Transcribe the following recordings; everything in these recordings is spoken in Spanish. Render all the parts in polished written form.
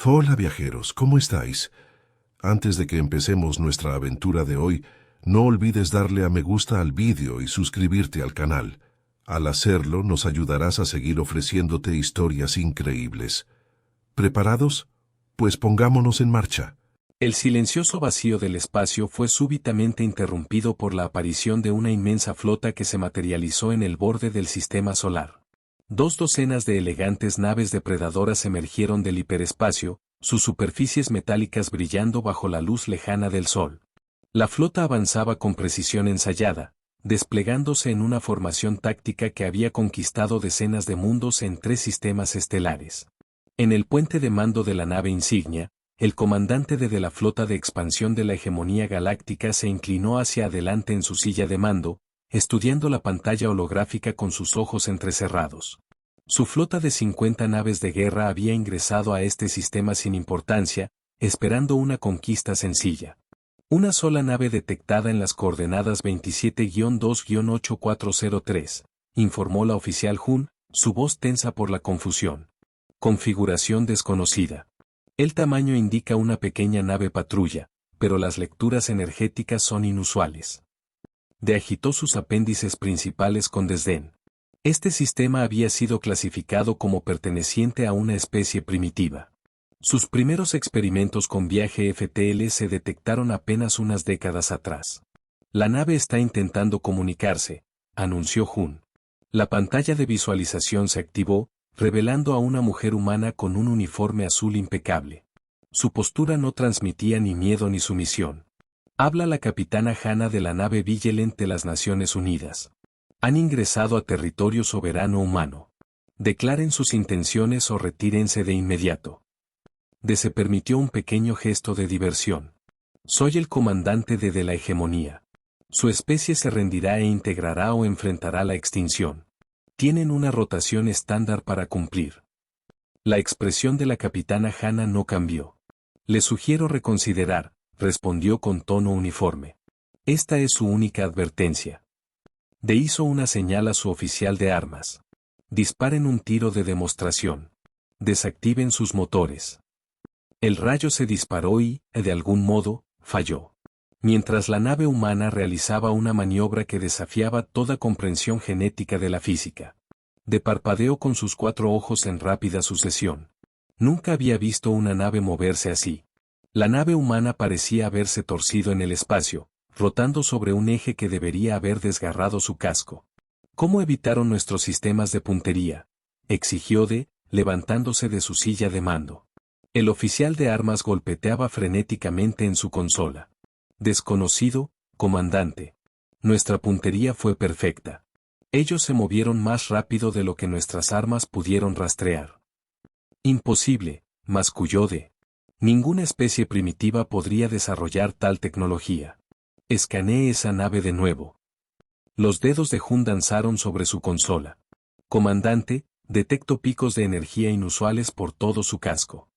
Hola viajeros, ¿cómo estáis? Antes de que empecemos nuestra aventura de hoy, no olvides darle a me gusta al vídeo y suscribirte al canal. Al hacerlo, nos ayudarás a seguir ofreciéndote historias increíbles. ¿Preparados? Pues pongámonos en marcha. El silencioso vacío del espacio fue súbitamente interrumpido por la aparición de una inmensa flota que se materializó en el borde del sistema solar. 2 docenas de elegantes naves depredadoras emergieron del hiperespacio, sus superficies metálicas brillando bajo la luz lejana del sol. La flota avanzaba con precisión ensayada, desplegándose en una formación táctica que había conquistado decenas de mundos en 3 sistemas estelares. En el puente de mando de la nave insignia, el comandante de la flota de expansión de la hegemonía galáctica se inclinó hacia adelante en su silla de mando, estudiando la pantalla holográfica con sus ojos entrecerrados. Su flota de 50 naves de guerra había ingresado a este sistema sin importancia, esperando una conquista sencilla. Una sola nave detectada en las coordenadas 27-2-8403, informó la oficial Hun, su voz tensa por la confusión. Configuración desconocida. El tamaño indica una pequeña nave patrulla, pero las lecturas energéticas son inusuales. De agitó sus apéndices principales con desdén. Este sistema había sido clasificado como perteneciente a una especie primitiva. Sus primeros experimentos con viaje FTL se detectaron apenas unas décadas atrás. La nave está intentando comunicarse, anunció Hun. La pantalla de visualización se activó, revelando a una mujer humana con un uniforme azul impecable. Su postura no transmitía ni miedo ni sumisión. Habla la capitana Hannah de la nave Vigilant de las Naciones Unidas. Han ingresado a territorio soberano humano. Declaren sus intenciones o retírense de inmediato. Se permitió un pequeño gesto de diversión. Soy el comandante de la hegemonía. Su especie se rendirá e integrará o enfrentará la extinción. Tienen una rotación estándar para cumplir. La expresión de la capitana Hannah no cambió. Le sugiero reconsiderar, respondió con tono uniforme. Esta es su única advertencia. Hizo una señal a su oficial de armas. Disparen un tiro de demostración. Desactiven sus motores. El rayo se disparó y, de algún modo, falló. Mientras la nave humana realizaba una maniobra que desafiaba toda comprensión genética de la física. Parpadeó con sus 4 ojos en rápida sucesión. Nunca había visto una nave moverse así. La nave humana parecía haberse torcido en el espacio, rotando sobre un eje que debería haber desgarrado su casco. ¿Cómo evitaron nuestros sistemas de puntería?, exigió levantándose de su silla de mando. El oficial de armas golpeteaba frenéticamente en su consola. Desconocido, comandante. Nuestra puntería fue perfecta. Ellos se movieron más rápido de lo que nuestras armas pudieron rastrear. Imposible, masculló Ninguna especie primitiva podría desarrollar tal tecnología. Escaneé esa nave de nuevo. Los dedos de Hun danzaron sobre su consola. Comandante, detecto picos de energía inusuales por todo su casco.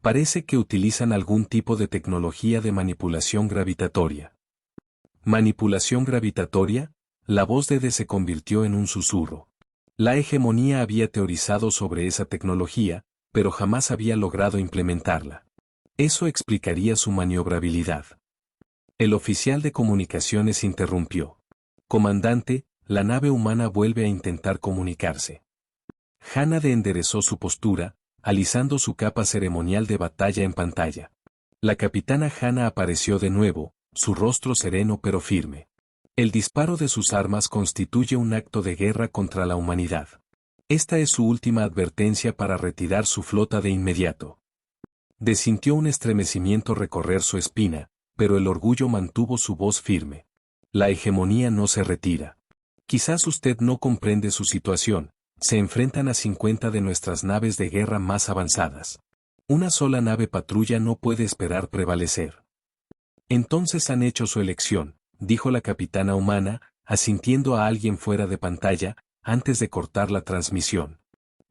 Parece que utilizan algún tipo de tecnología de manipulación gravitatoria. ¿Manipulación gravitatoria? La voz de se convirtió en un susurro. La hegemonía había teorizado sobre esa tecnología, pero jamás había logrado implementarla. Eso explicaría su maniobrabilidad. El oficial de comunicaciones interrumpió. Comandante, la nave humana vuelve a intentar comunicarse. Hannah enderezó su postura, alisando su capa ceremonial de batalla en pantalla. La capitana Hannah apareció de nuevo, su rostro sereno pero firme. El disparo de sus armas constituye un acto de guerra contra la humanidad. Esta es su última advertencia para retirar su flota de inmediato. Sintió un estremecimiento recorrer su espina, pero el orgullo mantuvo su voz firme. La hegemonía no se retira. Quizás usted no comprende su situación. Se enfrentan a 50 de nuestras naves de guerra más avanzadas. Una sola nave patrulla no puede esperar prevalecer. Entonces han hecho su elección, dijo la capitana humana, asintiendo a alguien fuera de pantalla, antes de cortar la transmisión.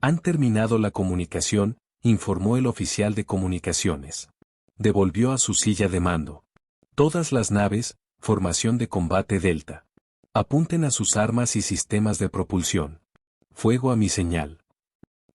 Han terminado la comunicación, informó el oficial de comunicaciones. Volvió a su silla de mando. Todas las naves, formación de combate Delta. Apunten a sus armas y sistemas de propulsión. Fuego a mi señal.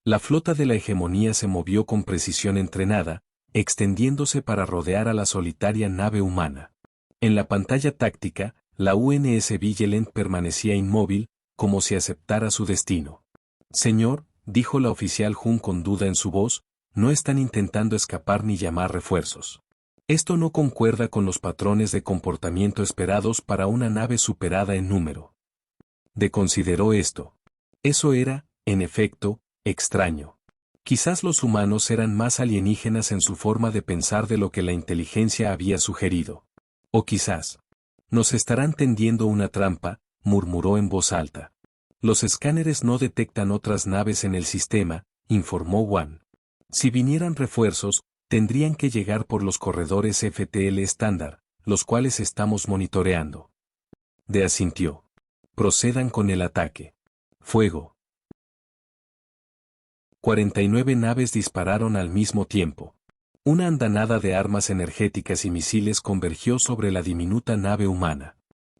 La flota de la hegemonía se movió con precisión entrenada, extendiéndose para rodear a la solitaria nave humana. En la pantalla táctica, la UNS Vigilant permanecía inmóvil, como si aceptara su destino. Señor, dijo la oficial Hun con duda en su voz, no están intentando escapar ni llamar refuerzos. Esto no concuerda con los patrones de comportamiento esperados para una nave superada en número. De consideró esto. Eso era, en efecto, extraño. Quizás los humanos eran más alienígenas en su forma de pensar de lo que la inteligencia había sugerido. O quizás, nos estarán tendiendo una trampa, murmuró en voz alta. Los escáneres no detectan otras naves en el sistema, informó Wan. Si vinieran refuerzos, tendrían que llegar por los corredores FTL estándar, los cuales estamos monitoreando. De asintió. Procedan con el ataque. Fuego. 49 naves dispararon al mismo tiempo. Una andanada de armas energéticas y misiles convergió sobre la diminuta nave humana.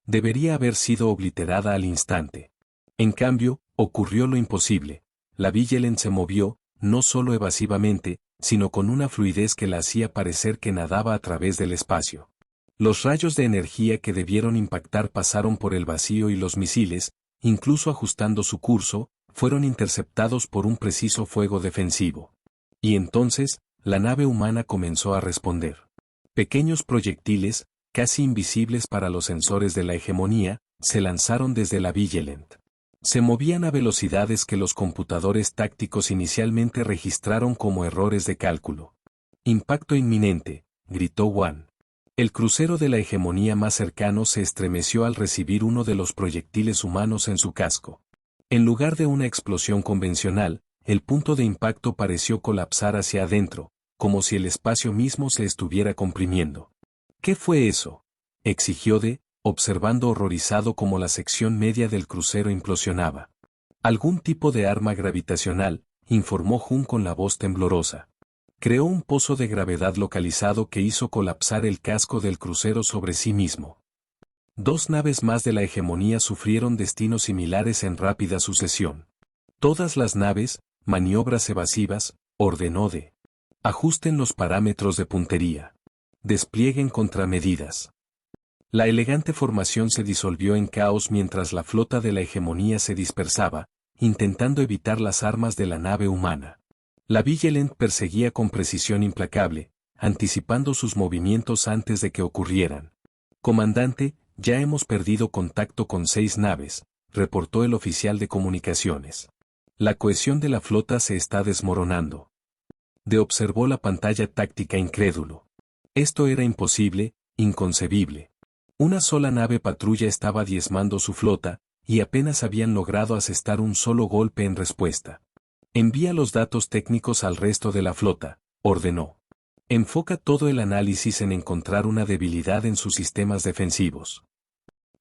Debería haber sido obliterada al instante. En cambio, ocurrió lo imposible. La Vigilant se movió, no solo evasivamente, sino con una fluidez que la hacía parecer que nadaba a través del espacio. Los rayos de energía que debieron impactar pasaron por el vacío y los misiles, incluso ajustando su curso, fueron interceptados por un preciso fuego defensivo. Y entonces, la nave humana comenzó a responder. Pequeños proyectiles, casi invisibles para los sensores de la hegemonía, se lanzaron desde la Vigilant. Se movían a velocidades que los computadores tácticos inicialmente registraron como errores de cálculo. Impacto inminente, gritó Wan. El crucero de la hegemonía más cercano se estremeció al recibir uno de los proyectiles humanos en su casco. En lugar de una explosión convencional, el punto de impacto pareció colapsar hacia adentro, como si el espacio mismo se estuviera comprimiendo. ¿Qué fue eso?, exigió D, observando horrorizado cómo la sección media del crucero implosionaba. Algún tipo de arma gravitacional, informó Hun con la voz temblorosa. Creó un pozo de gravedad localizado que hizo colapsar el casco del crucero sobre sí mismo. 2 naves más de la hegemonía sufrieron destinos similares en rápida sucesión. Todas las naves, maniobras evasivas, ordenó D. Ajusten los parámetros de puntería. Desplieguen contramedidas. La elegante formación se disolvió en caos mientras la flota de la hegemonía se dispersaba, intentando evitar las armas de la nave humana. La Vigilant perseguía con precisión implacable, anticipando sus movimientos antes de que ocurrieran. Comandante, ya hemos perdido contacto con 6 naves, reportó el oficial de comunicaciones. La cohesión de la flota se está desmoronando. D observó la pantalla táctica incrédulo. Esto era imposible, inconcebible. Una sola nave patrulla estaba diezmando su flota, y apenas habían logrado asestar un solo golpe en respuesta. Envía los datos técnicos al resto de la flota, ordenó. Enfoca todo el análisis en encontrar una debilidad en sus sistemas defensivos.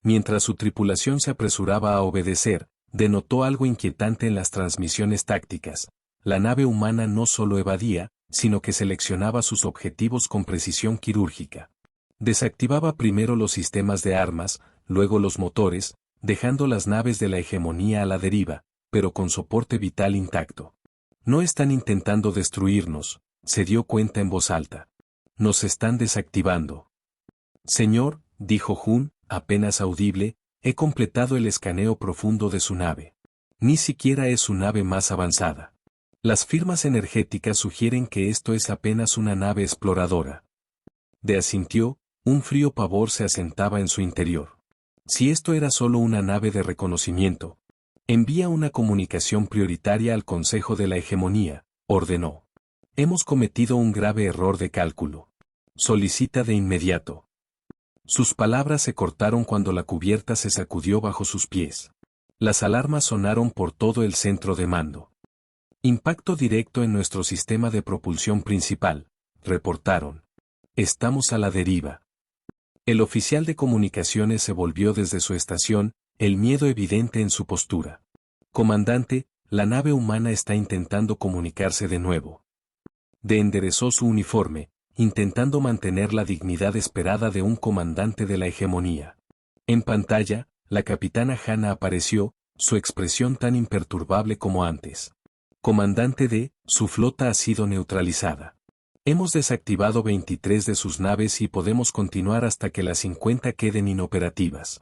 Mientras su tripulación se apresuraba a obedecer, denotó algo inquietante en las transmisiones tácticas. La nave humana no solo evadía, sino que seleccionaba sus objetivos con precisión quirúrgica. Desactivaba primero los sistemas de armas, luego los motores, dejando las naves de la hegemonía a la deriva, pero con soporte vital intacto. No están intentando destruirnos, se dio cuenta en voz alta. Nos están desactivando. Señor, dijo Hun, apenas audible, he completado el escaneo profundo de su nave. Ni siquiera es su nave más avanzada. Las firmas energéticas sugieren que esto es apenas una nave exploradora. De asintió, un frío pavor se asentaba en su interior. Si esto era solo una nave de reconocimiento, envía una comunicación prioritaria al Consejo de la Hegemonía, ordenó. Hemos cometido un grave error de cálculo. Solicita de inmediato. Sus palabras se cortaron cuando la cubierta se sacudió bajo sus pies. Las alarmas sonaron por todo el centro de mando. Impacto directo en nuestro sistema de propulsión principal, reportaron. Estamos a la deriva. El oficial de comunicaciones se volvió desde su estación, el miedo evidente en su postura. Comandante, la nave humana está intentando comunicarse de nuevo. D enderezó su uniforme, intentando mantener la dignidad esperada de un comandante de la hegemonía. En pantalla, la capitana Hannah apareció, su expresión tan imperturbable como antes. Comandante D, su flota ha sido neutralizada. Hemos desactivado 23 de sus naves y podemos continuar hasta que las 50 queden inoperativas.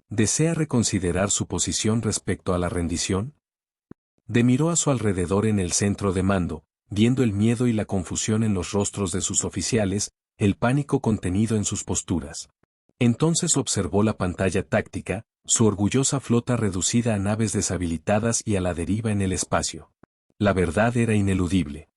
¿Desea reconsiderar su posición respecto a la rendición? D miró a su alrededor en el centro de mando, viendo el miedo y la confusión en los rostros de sus oficiales, el pánico contenido en sus posturas. Entonces observó la pantalla táctica, su orgullosa flota reducida a naves deshabilitadas y a la deriva en el espacio. La verdad era ineludible.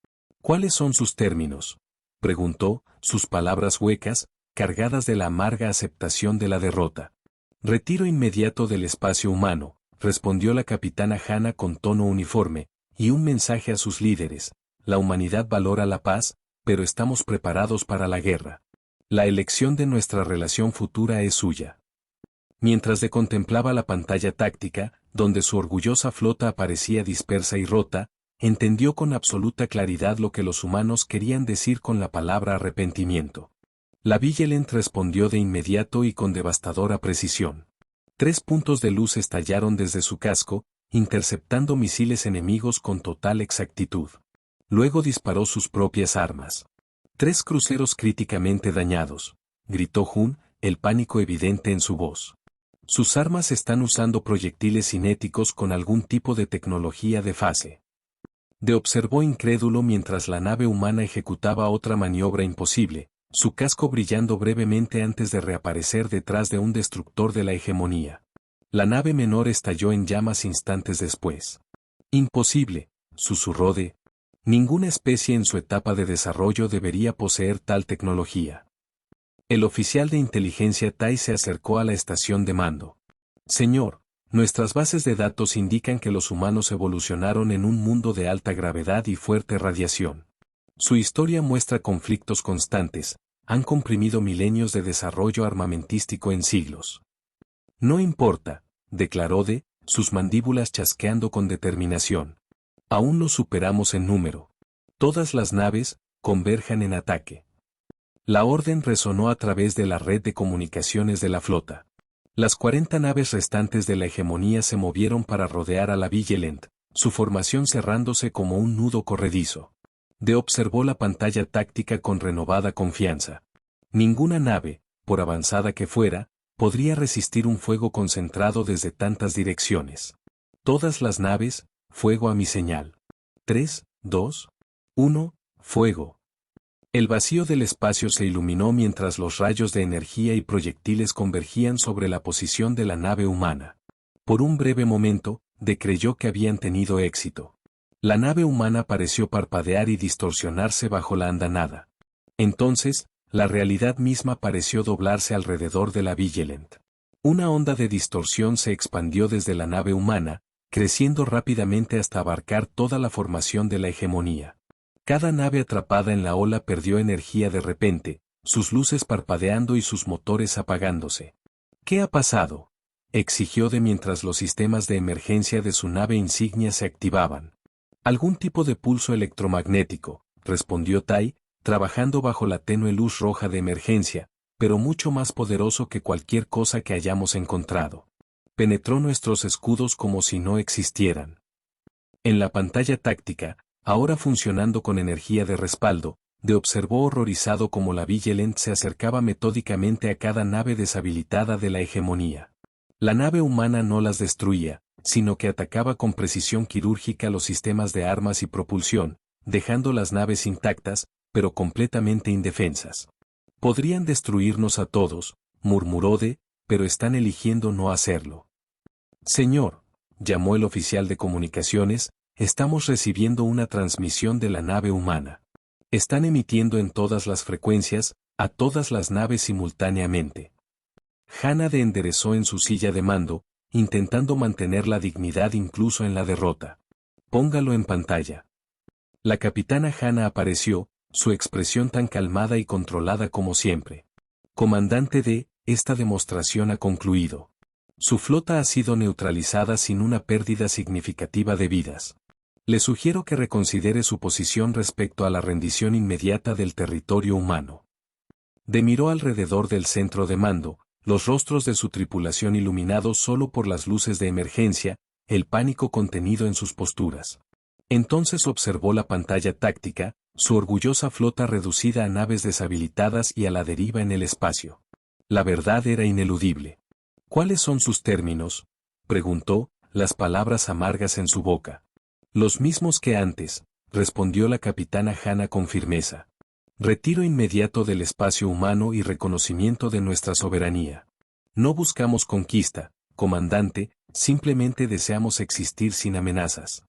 ¿Cuáles son sus términos?, preguntó, sus palabras huecas, cargadas de la amarga aceptación de la derrota. Retiro inmediato del espacio humano, respondió la capitana Hannah con tono uniforme, y un mensaje a sus líderes: la humanidad valora la paz, pero estamos preparados para la guerra. La elección de nuestra relación futura es suya. Mientras contemplaba la pantalla táctica, donde su orgullosa flota aparecía dispersa y rota, entendió con absoluta claridad lo que los humanos querían decir con la palabra arrepentimiento. La Vigilant respondió de inmediato y con devastadora precisión. 3 puntos de luz estallaron desde su casco, interceptando misiles enemigos con total exactitud. Luego disparó sus propias armas. 3 cruceros críticamente dañados, gritó Hun, el pánico evidente en su voz. Sus armas están usando proyectiles cinéticos con algún tipo de tecnología de fase. D observó incrédulo mientras la nave humana ejecutaba otra maniobra imposible, su casco brillando brevemente antes de reaparecer detrás de un destructor de la hegemonía. La nave menor estalló en llamas instantes después. Imposible, susurró D. Ninguna especie en su etapa de desarrollo debería poseer tal tecnología. El oficial de inteligencia Tai se acercó a la estación de mando. Señor, nuestras bases de datos indican que los humanos evolucionaron en un mundo de alta gravedad y fuerte radiación. Su historia muestra conflictos constantes, han comprimido milenios de desarrollo armamentístico en siglos. No importa, declaró D, sus mandíbulas chasqueando con determinación. Aún los superamos en número. Todas las naves converjan en ataque. La orden resonó a través de la red de comunicaciones de la flota. Las 40 naves restantes de la hegemonía se movieron para rodear a la Vigilant, su formación cerrándose como un nudo corredizo. D observó la pantalla táctica con renovada confianza. Ninguna nave, por avanzada que fuera, podría resistir un fuego concentrado desde tantas direcciones. Todas las naves, fuego a mi señal. 3, 2, 1, fuego. El vacío del espacio se iluminó mientras los rayos de energía y proyectiles convergían sobre la posición de la nave humana. Por un breve momento, D creyó que habían tenido éxito. La nave humana pareció parpadear y distorsionarse bajo la andanada. Entonces, la realidad misma pareció doblarse alrededor de la Vigilant. Una onda de distorsión se expandió desde la nave humana, creciendo rápidamente hasta abarcar toda la formación de la hegemonía. Cada nave atrapada en la ola perdió energía de repente, sus luces parpadeando y sus motores apagándose. ¿Qué ha pasado?, exigió D mientras los sistemas de emergencia de su nave insignia se activaban. Algún tipo de pulso electromagnético, respondió Tai, trabajando bajo la tenue luz roja de emergencia, pero mucho más poderoso que cualquier cosa que hayamos encontrado. Penetró nuestros escudos como si no existieran. En la pantalla táctica, ahora funcionando con energía de respaldo, D observó horrorizado cómo la Vigilant se acercaba metódicamente a cada nave deshabilitada de la hegemonía. La nave humana no las destruía, sino que atacaba con precisión quirúrgica los sistemas de armas y propulsión, dejando las naves intactas, pero completamente indefensas. Podrían destruirnos a todos, murmuró D, pero están eligiendo no hacerlo. Señor, llamó el oficial de comunicaciones, estamos recibiendo una transmisión de la nave humana. Están emitiendo en todas las frecuencias, a todas las naves simultáneamente. Hannah D enderezó en su silla de mando, intentando mantener la dignidad incluso en la derrota. Póngalo en pantalla. La capitana Hannah apareció, su expresión tan calmada y controlada como siempre. Comandante D, esta demostración ha concluido. Su flota ha sido neutralizada sin una pérdida significativa de vidas. Le sugiero que reconsidere su posición respecto a la rendición inmediata del territorio humano. D miró alrededor del centro de mando, los rostros de su tripulación iluminados solo por las luces de emergencia, el pánico contenido en sus posturas. Entonces observó la pantalla táctica, su orgullosa flota reducida a naves deshabilitadas y a la deriva en el espacio. La verdad era ineludible. ¿Cuáles son sus términos?, preguntó, las palabras amargas en su boca. Los mismos que antes, respondió la capitana Hannah con firmeza. Retiro inmediato del espacio humano y reconocimiento de nuestra soberanía. No buscamos conquista, comandante, simplemente deseamos existir sin amenazas.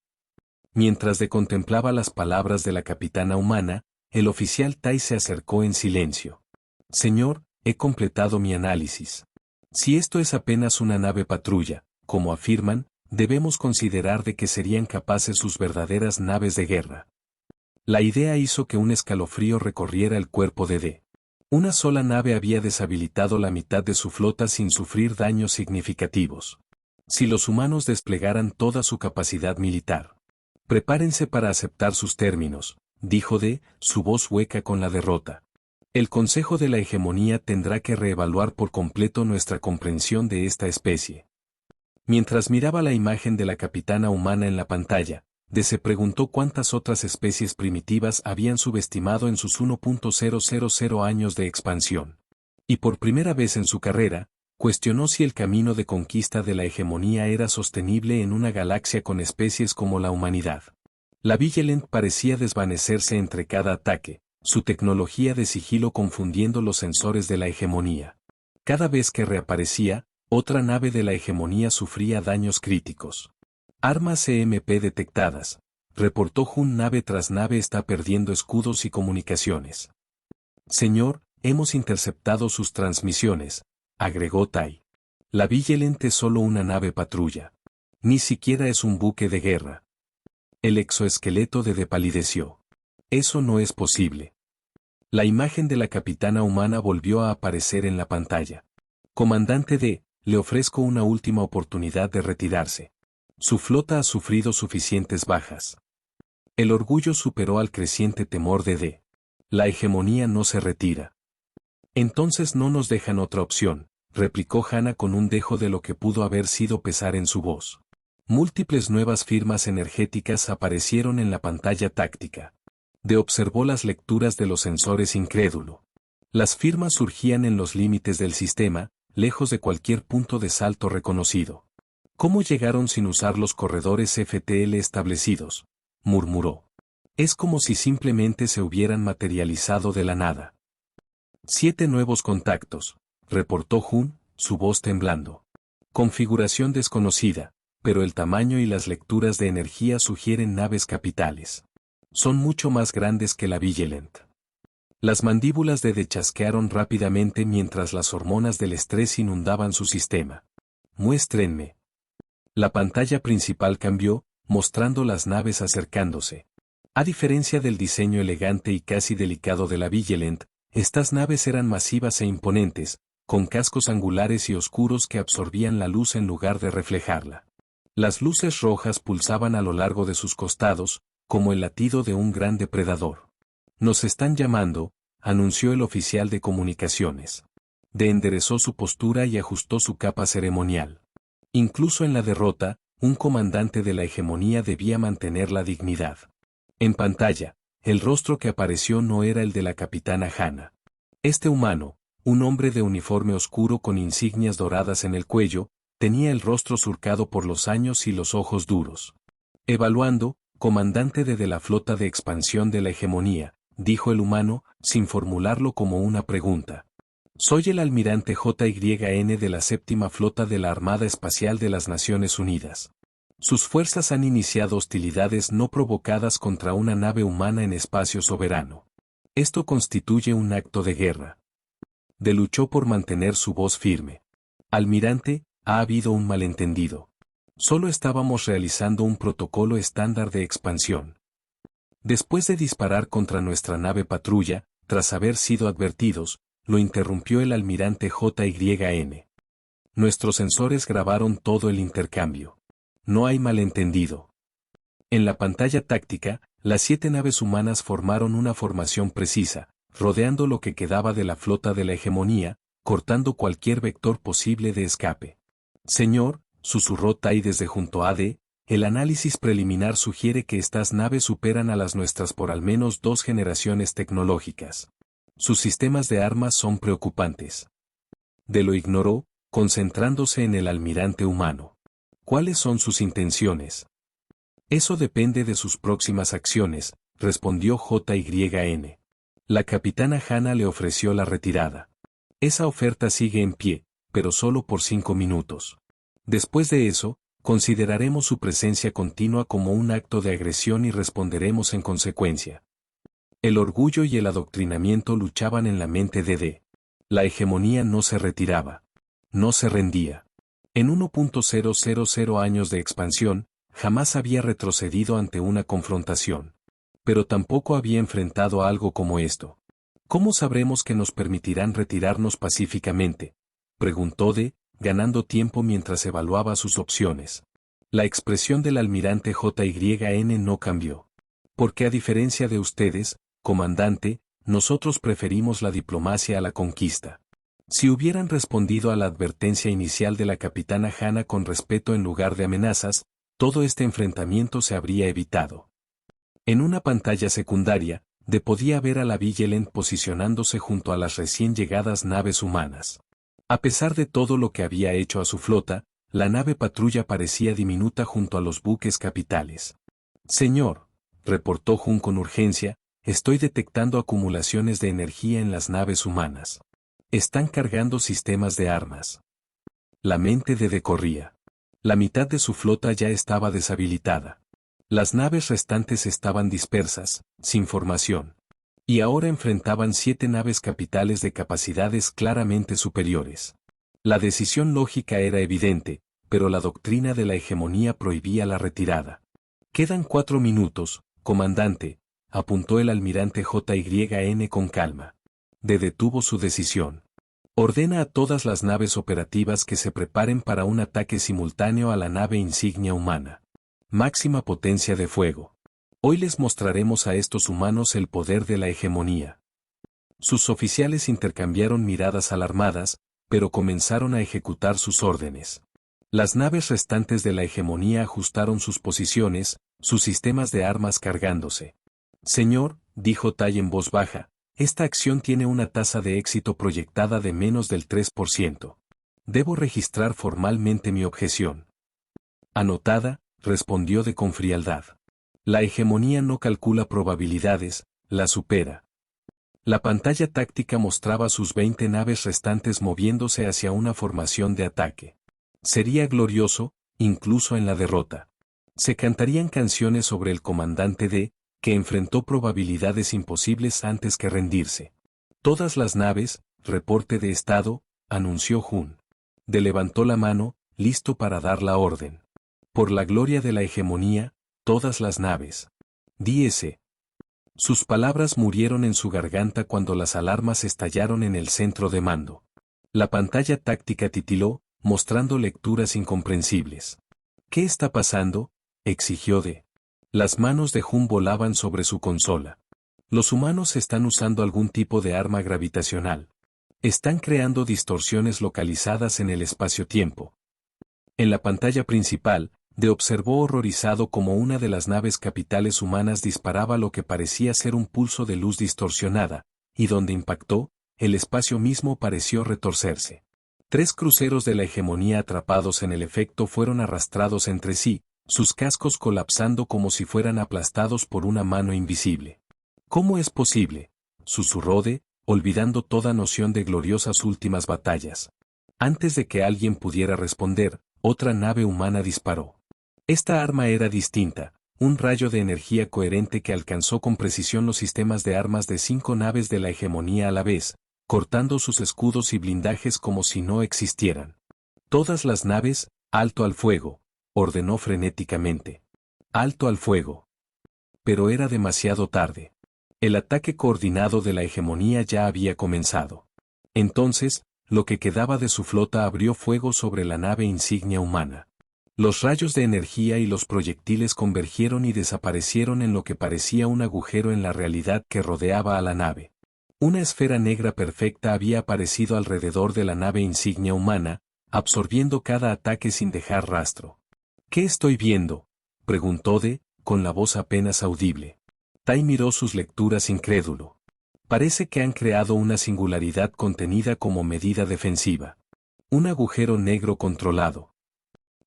Mientras contemplaba las palabras de la capitana humana, el oficial Tai se acercó en silencio. Señor, he completado mi análisis. Si esto es apenas una nave patrulla, como afirman, debemos considerar de que serían capaces sus verdaderas naves de guerra. La idea hizo que un escalofrío recorriera el cuerpo de D. Una sola nave había deshabilitado la mitad de su flota sin sufrir daños significativos. Si los humanos desplegaran toda su capacidad militar. Prepárense para aceptar sus términos, dijo D, su voz hueca con la derrota. El Consejo de la Hegemonía tendrá que reevaluar por completo nuestra comprensión de esta especie. Mientras miraba la imagen de la capitana humana en la pantalla, D se preguntó cuántas otras especies primitivas habían subestimado en sus 1.000 años de expansión. Y por primera vez en su carrera, cuestionó si el camino de conquista de la hegemonía era sostenible en una galaxia con especies como la humanidad. La Vigilant parecía desvanecerse entre cada ataque, su tecnología de sigilo confundiendo los sensores de la hegemonía. Cada vez que reaparecía, otra nave de la hegemonía sufría daños críticos. Armas EMP detectadas, reportó Hun. Nave tras nave está perdiendo escudos y comunicaciones. Señor, hemos interceptado sus transmisiones, agregó Tai. La Vigilant es solo una nave patrulla. Ni siquiera es un buque de guerra. El exoesqueleto de D palideció. Eso no es posible. La imagen de la capitana humana volvió a aparecer en la pantalla. Comandante D, le ofrezco una última oportunidad de retirarse. Su flota ha sufrido suficientes bajas. El orgullo superó al creciente temor de D. La hegemonía no se retira. Entonces no nos dejan otra opción, replicó Hannah con un dejo de lo que pudo haber sido pesar en su voz. Múltiples nuevas firmas energéticas aparecieron en la pantalla táctica. D observó las lecturas de los sensores incrédulo. Las firmas surgían en los límites del sistema, lejos de cualquier punto de salto reconocido. ¿Cómo llegaron sin usar los corredores FTL establecidos?, murmuró. Es como si simplemente se hubieran materializado de la nada. 7 nuevos contactos, reportó Hun, su voz temblando. Configuración desconocida, pero el tamaño y las lecturas de energía sugieren naves capitales. Son mucho más grandes que la Vigilant. Las mandíbulas de D chasquearon rápidamente mientras las hormonas del estrés inundaban su sistema. Muéstrenme. La pantalla principal cambió, mostrando las naves acercándose. A diferencia del diseño elegante y casi delicado de la Vigilant, estas naves eran masivas e imponentes, con cascos angulares y oscuros que absorbían la luz en lugar de reflejarla. Las luces rojas pulsaban a lo largo de sus costados, como el latido de un gran depredador. Nos están llamando, anunció el oficial de comunicaciones. D enderezó su postura y ajustó su capa ceremonial. Incluso en la derrota, un comandante de la hegemonía debía mantener la dignidad. En pantalla, el rostro que apareció no era el de la capitana Hannah. Este humano, un hombre de uniforme oscuro con insignias doradas en el cuello, tenía el rostro surcado por los años y los ojos duros. Evaluando, comandante de la flota de expansión de la hegemonía, dijo el humano, sin formularlo como una pregunta. Soy el almirante JYN de la 7ª Flota de la Armada Espacial de las Naciones Unidas. Sus fuerzas han iniciado hostilidades no provocadas contra una nave humana en espacio soberano. Esto constituye un acto de guerra. D luchó por mantener su voz firme. Almirante, ha habido un malentendido. Solo estábamos realizando un protocolo estándar de expansión. Después de disparar contra nuestra nave patrulla, tras haber sido advertidos, lo interrumpió el almirante JYN. Nuestros sensores grabaron todo el intercambio. No hay malentendido. En la pantalla táctica, las 7 naves humanas formaron una formación precisa, rodeando lo que quedaba de la flota de la hegemonía, cortando cualquier vector posible de escape. Señor, susurró Tai desde junto a D, el análisis preliminar sugiere que estas naves superan a las nuestras por al menos 2 generaciones tecnológicas. Sus sistemas de armas son preocupantes. De lo ignoró, concentrándose en el almirante humano. ¿Cuáles son sus intenciones? Eso depende de sus próximas acciones, respondió JYN. La capitana Hannah le ofreció la retirada. Esa oferta sigue en pie, pero solo por 5 minutos. Después de eso, consideraremos su presencia continua como un acto de agresión y responderemos en consecuencia. El orgullo y el adoctrinamiento luchaban en la mente de D. La hegemonía no se retiraba. No se rendía. En 1.000 años de expansión, jamás había retrocedido ante una confrontación. Pero tampoco había enfrentado algo como esto. ¿Cómo sabremos que nos permitirán retirarnos pacíficamente?, preguntó D, ganando tiempo mientras evaluaba sus opciones. La expresión del almirante JYN no cambió. Porque a diferencia de ustedes, comandante, nosotros preferimos la diplomacia a la conquista. Si hubieran respondido a la advertencia inicial de la capitana Hannah con respeto en lugar de amenazas, todo este enfrentamiento se habría evitado. En una pantalla secundaria, D podía ver a la Vigilant posicionándose junto a las recién llegadas naves humanas. A pesar de todo lo que había hecho a su flota, la nave patrulla parecía diminuta junto a los buques capitales. Señor, reportó Jun con urgencia, estoy detectando acumulaciones de energía en las naves humanas. Están cargando sistemas de armas. La mente de D corría. La mitad de su flota ya estaba deshabilitada. Las naves restantes estaban dispersas, sin formación. Y ahora enfrentaban 7 naves capitales de capacidades claramente superiores. La decisión lógica era evidente, pero la doctrina de la hegemonía prohibía la retirada. Quedan 4 minutos, comandante, apuntó el almirante JYN con calma. D detuvo su decisión. Ordena a todas las naves operativas que se preparen para un ataque simultáneo a la nave insignia humana. Máxima potencia de fuego. Hoy les mostraremos a estos humanos el poder de la hegemonía. Sus oficiales intercambiaron miradas alarmadas, pero comenzaron a ejecutar sus órdenes. Las naves restantes de la hegemonía ajustaron sus posiciones, sus sistemas de armas cargándose. Señor, dijo Tai en voz baja, esta acción tiene una tasa de éxito proyectada de menos del 3%. Debo registrar formalmente mi objeción. Anotada, respondió D con frialdad. La hegemonía no calcula probabilidades, la supera. La pantalla táctica mostraba sus 20 naves restantes moviéndose hacia una formación de ataque. Sería glorioso, incluso en la derrota. Se cantarían canciones sobre el comandante D, que enfrentó probabilidades imposibles antes que rendirse. Todas las naves, reporte de estado, anunció Jun. D levantó la mano, listo para dar la orden. Por la gloria de la hegemonía, todas las naves. DS. Sus palabras murieron en su garganta cuando las alarmas estallaron en el centro de mando. La pantalla táctica titiló, mostrando lecturas incomprensibles. ¿Qué está pasando?, exigió D. Las manos de Jun volaban sobre su consola. Los humanos están usando algún tipo de arma gravitacional. Están creando distorsiones localizadas en el espacio-tiempo. En la pantalla principal, D observó horrorizado cómo una de las naves capitales humanas disparaba lo que parecía ser un pulso de luz distorsionada, y donde impactó, el espacio mismo pareció retorcerse. 3 cruceros de la hegemonía atrapados en el efecto fueron arrastrados entre sí, sus cascos colapsando como si fueran aplastados por una mano invisible. ¿Cómo es posible?, susurró D, olvidando toda noción de gloriosas últimas batallas. Antes de que alguien pudiera responder, otra nave humana disparó. Esta arma era distinta, un rayo de energía coherente que alcanzó con precisión los sistemas de armas de 5 naves de la hegemonía a la vez, cortando sus escudos y blindajes como si no existieran. Todas las naves, alto al fuego, ordenó frenéticamente. Alto al fuego. Pero era demasiado tarde. El ataque coordinado de la hegemonía ya había comenzado. Entonces, lo que quedaba de su flota abrió fuego sobre la nave insignia humana. Los rayos de energía y los proyectiles convergieron y desaparecieron en lo que parecía un agujero en la realidad que rodeaba a la nave. Una esfera negra perfecta había aparecido alrededor de la nave insignia humana, absorbiendo cada ataque sin dejar rastro. ¿Qué estoy viendo?, preguntó De, con la voz apenas audible. Tai miró sus lecturas incrédulo. Parece que han creado una singularidad contenida como medida defensiva. Un agujero negro controlado.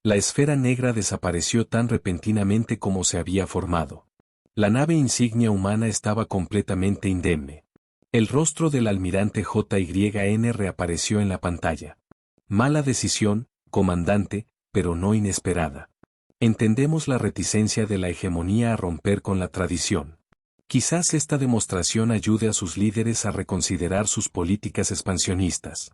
La esfera negra desapareció tan repentinamente como se había formado. La nave insignia humana estaba completamente indemne. El rostro del almirante JYN reapareció en la pantalla. Mala decisión, comandante, pero no inesperada. Entendemos la reticencia de la hegemonía a romper con la tradición. Quizás esta demostración ayude a sus líderes a reconsiderar sus políticas expansionistas.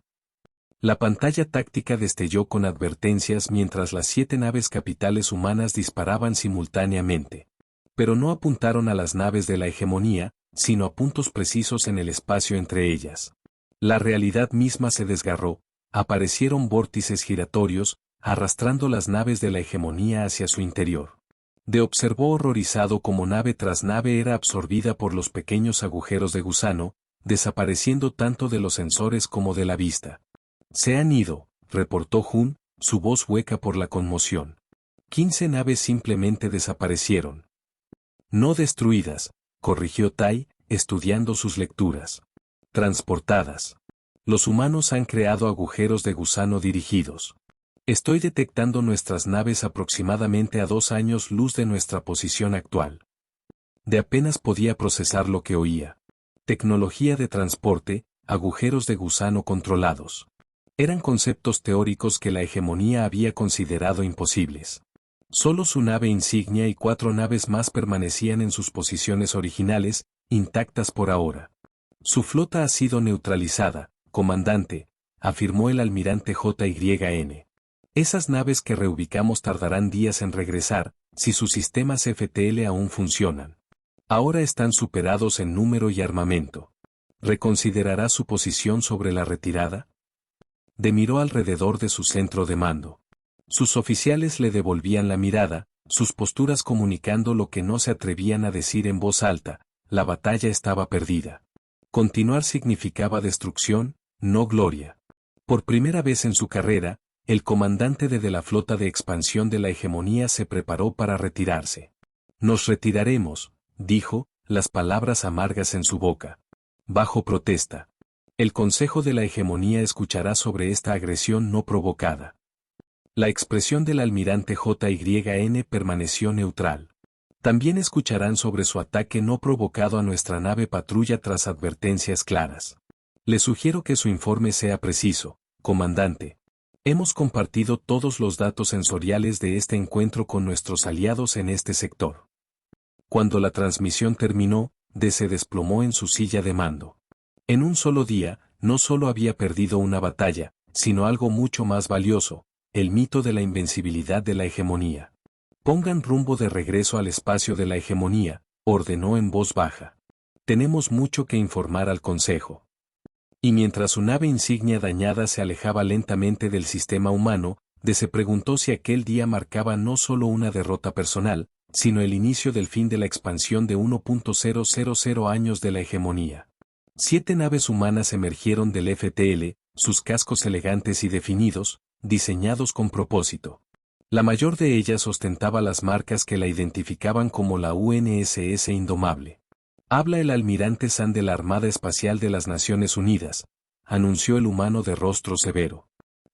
La pantalla táctica destelló con advertencias mientras las 7 naves capitales humanas disparaban simultáneamente. Pero no apuntaron a las naves de la hegemonía, sino a puntos precisos en el espacio entre ellas. La realidad misma se desgarró, aparecieron vórtices giratorios, arrastrando las naves de la hegemonía hacia su interior. De observó horrorizado cómo nave tras nave era absorbida por los pequeños agujeros de gusano, desapareciendo tanto de los sensores como de la vista. Se han ido, reportó Jun, su voz hueca por la conmoción. 15 naves simplemente desaparecieron. No destruidas, corrigió Tai, estudiando sus lecturas. Transportadas. Los humanos han creado agujeros de gusano dirigidos. Estoy detectando nuestras naves aproximadamente a 2 años luz de nuestra posición actual. De apenas podía procesar lo que oía. Tecnología de transporte, agujeros de gusano controlados. Eran conceptos teóricos que la hegemonía había considerado imposibles. Solo su nave insignia y 4 naves más permanecían en sus posiciones originales, intactas por ahora. Su flota ha sido neutralizada, comandante, afirmó el almirante JYN. Esas naves que reubicamos tardarán días en regresar, si sus sistemas FTL aún funcionan. Ahora están superados en número y armamento. ¿Reconsiderará su posición sobre la retirada? De miró alrededor de su centro de mando. Sus oficiales le devolvían la mirada, sus posturas comunicando lo que no se atrevían a decir en voz alta: la batalla estaba perdida. Continuar significaba destrucción, no gloria. Por primera vez en su carrera, el comandante de la flota de expansión de la hegemonía se preparó para retirarse. Nos retiraremos, dijo, las palabras amargas en su boca. Bajo protesta. El Consejo de la Hegemonía escuchará sobre esta agresión no provocada. La expresión del almirante JYN permaneció neutral. También escucharán sobre su ataque no provocado a nuestra nave patrulla tras advertencias claras. Le sugiero que su informe sea preciso, comandante. Hemos compartido todos los datos sensoriales de este encuentro con nuestros aliados en este sector. Cuando la transmisión terminó, De se desplomó en su silla de mando. En un solo día, no solo había perdido una batalla, sino algo mucho más valioso, el mito de la invencibilidad de la hegemonía. Pongan rumbo de regreso al espacio de la hegemonía, ordenó en voz baja. Tenemos mucho que informar al Consejo. Y mientras su nave insignia dañada se alejaba lentamente del sistema humano, De se preguntó si aquel día marcaba no solo una derrota personal, sino el inicio del fin de la expansión de 1.000 años de la hegemonía. 7 naves humanas emergieron del FTL, sus cascos elegantes y definidos, diseñados con propósito. La mayor de ellas ostentaba las marcas que la identificaban como la UNSS Indomable. Habla el almirante San de la Armada Espacial de las Naciones Unidas, anunció el humano de rostro severo.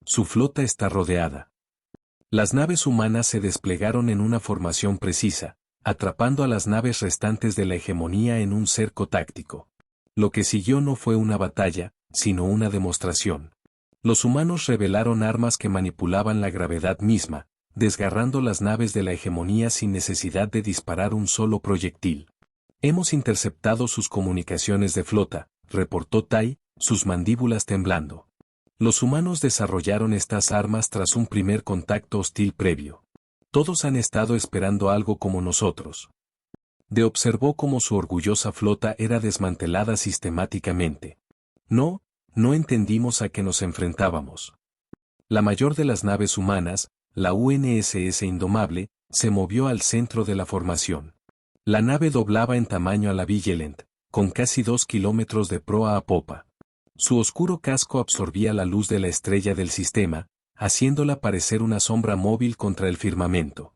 Su flota está rodeada. Las naves humanas se desplegaron en una formación precisa, atrapando a las naves restantes de la hegemonía en un cerco táctico. Lo que siguió no fue una batalla, sino una demostración. Los humanos revelaron armas que manipulaban la gravedad misma, desgarrando las naves de la hegemonía sin necesidad de disparar un solo proyectil. Hemos interceptado sus comunicaciones de flota, reportó Tai, sus mandíbulas temblando. Los humanos desarrollaron estas armas tras un primer contacto hostil previo. Todos han estado esperando algo como nosotros. De observó cómo su orgullosa flota era desmantelada sistemáticamente. No entendimos a qué nos enfrentábamos. La mayor de las naves humanas, la UNSS Indomable, se movió al centro de la formación. La nave doblaba en tamaño a la Vigilant, con casi 2 kilómetros de proa a popa. Su oscuro casco absorbía la luz de la estrella del sistema, haciéndola parecer una sombra móvil contra el firmamento.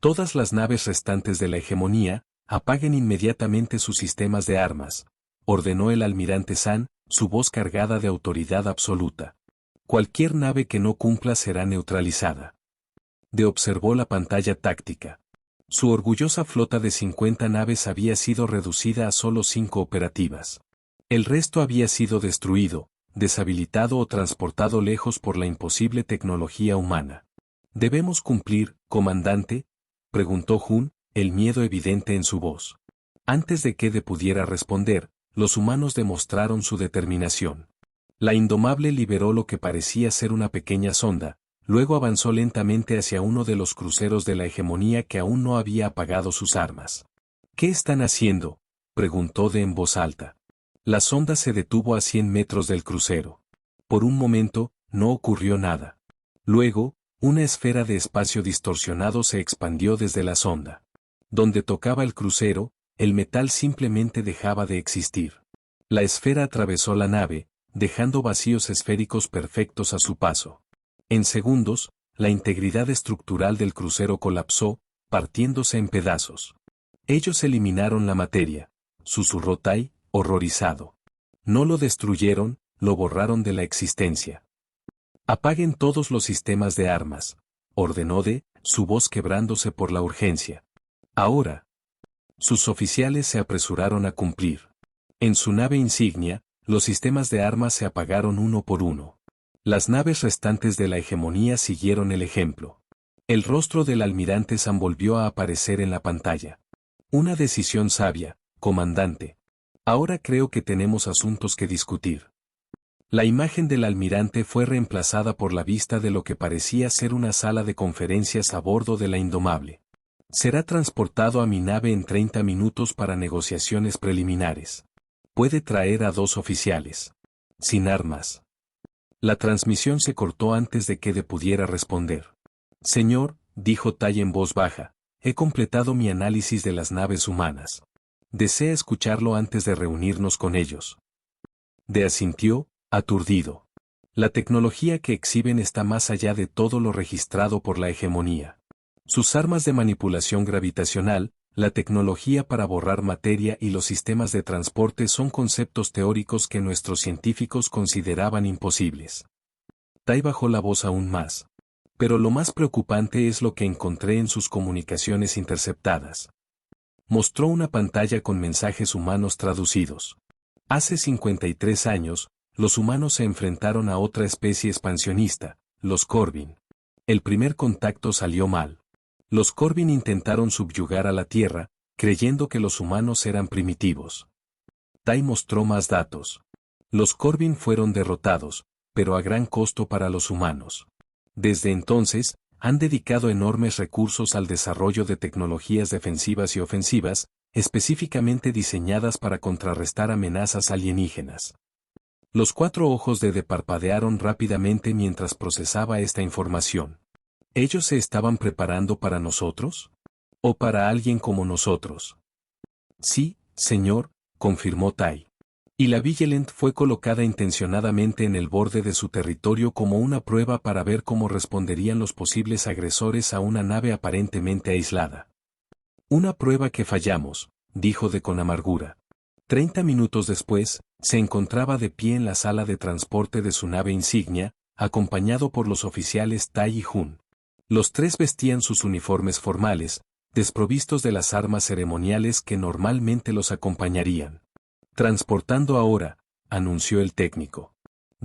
Todas las naves restantes de la hegemonía, apaguen inmediatamente sus sistemas de armas, ordenó el almirante San, su voz cargada de autoridad absoluta. Cualquier nave que no cumpla será neutralizada. De observó la pantalla táctica. Su orgullosa flota de 50 naves había sido reducida a solo 5 operativas. El resto había sido destruido, deshabilitado o transportado lejos por la imposible tecnología humana. ¿Debemos cumplir, comandante?, preguntó Hun, el miedo evidente en su voz. Antes de que pudiera responder, los humanos demostraron su determinación. La Indomable liberó lo que parecía ser una pequeña sonda, luego avanzó lentamente hacia uno de los cruceros de la hegemonía que aún no había apagado sus armas. ¿Qué están haciendo?, preguntó en voz alta. La sonda se detuvo a 100 metros del crucero. Por un momento, no ocurrió nada. Luego, una esfera de espacio distorsionado se expandió desde la sonda. Donde tocaba el crucero, el metal simplemente dejaba de existir. La esfera atravesó la nave, dejando vacíos esféricos perfectos a su paso. En segundos, la integridad estructural del crucero colapsó, partiéndose en pedazos. Ellos eliminaron la materia, susurró Tai, horrorizado. No lo destruyeron, lo borraron de la existencia. Apaguen todos los sistemas de armas, ordenó su voz quebrándose por la urgencia. Ahora. Sus oficiales se apresuraron a cumplir. En su nave insignia, los sistemas de armas se apagaron uno por uno. Las naves restantes de la hegemonía siguieron el ejemplo. El rostro del almirante San volvió a aparecer en la pantalla. Una decisión sabia, comandante. Ahora creo que tenemos asuntos que discutir. La imagen del almirante fue reemplazada por la vista de lo que parecía ser una sala de conferencias a bordo de la Indomable. Será transportado a mi nave en 30 minutos para negociaciones preliminares. Puede traer a 2 oficiales. Sin armas. La transmisión se cortó antes de que pudiera responder. Señor, dijo Tai en voz baja, he completado mi análisis de las naves humanas. ¿Desea escucharlo antes de reunirnos con ellos? Asintió, aturdido. La tecnología que exhiben está más allá de todo lo registrado por la hegemonía. Sus armas de manipulación gravitacional, la tecnología para borrar materia y los sistemas de transporte son conceptos teóricos que nuestros científicos consideraban imposibles. Tai bajó la voz aún más. Pero lo más preocupante es lo que encontré en sus comunicaciones interceptadas. Mostró una pantalla con mensajes humanos traducidos. Hace 53 años, los humanos se enfrentaron a otra especie expansionista, los Corbin. El primer contacto salió mal. Los Corbin intentaron subyugar a la Tierra, creyendo que los humanos eran primitivos. Tai mostró más datos. Los Corbin fueron derrotados, pero a gran costo para los humanos. Desde entonces, han dedicado enormes recursos al desarrollo de tecnologías defensivas y ofensivas, específicamente diseñadas para contrarrestar amenazas alienígenas. Los 4 ojos de parpadearon rápidamente mientras procesaba esta información. ¿Ellos se estaban preparando para nosotros? ¿O para alguien como nosotros? Sí, señor, confirmó Tai. Y la Vigilant fue colocada intencionadamente en el borde de su territorio como una prueba para ver cómo responderían los posibles agresores a una nave aparentemente aislada. Una prueba que fallamos, dijo con amargura. 30 minutos después, se encontraba de pie en la sala de transporte de su nave insignia, acompañado por los oficiales Tai y Hun. Los 3 vestían sus uniformes formales, desprovistos de las armas ceremoniales que normalmente los acompañarían. Transportando ahora, anunció el técnico.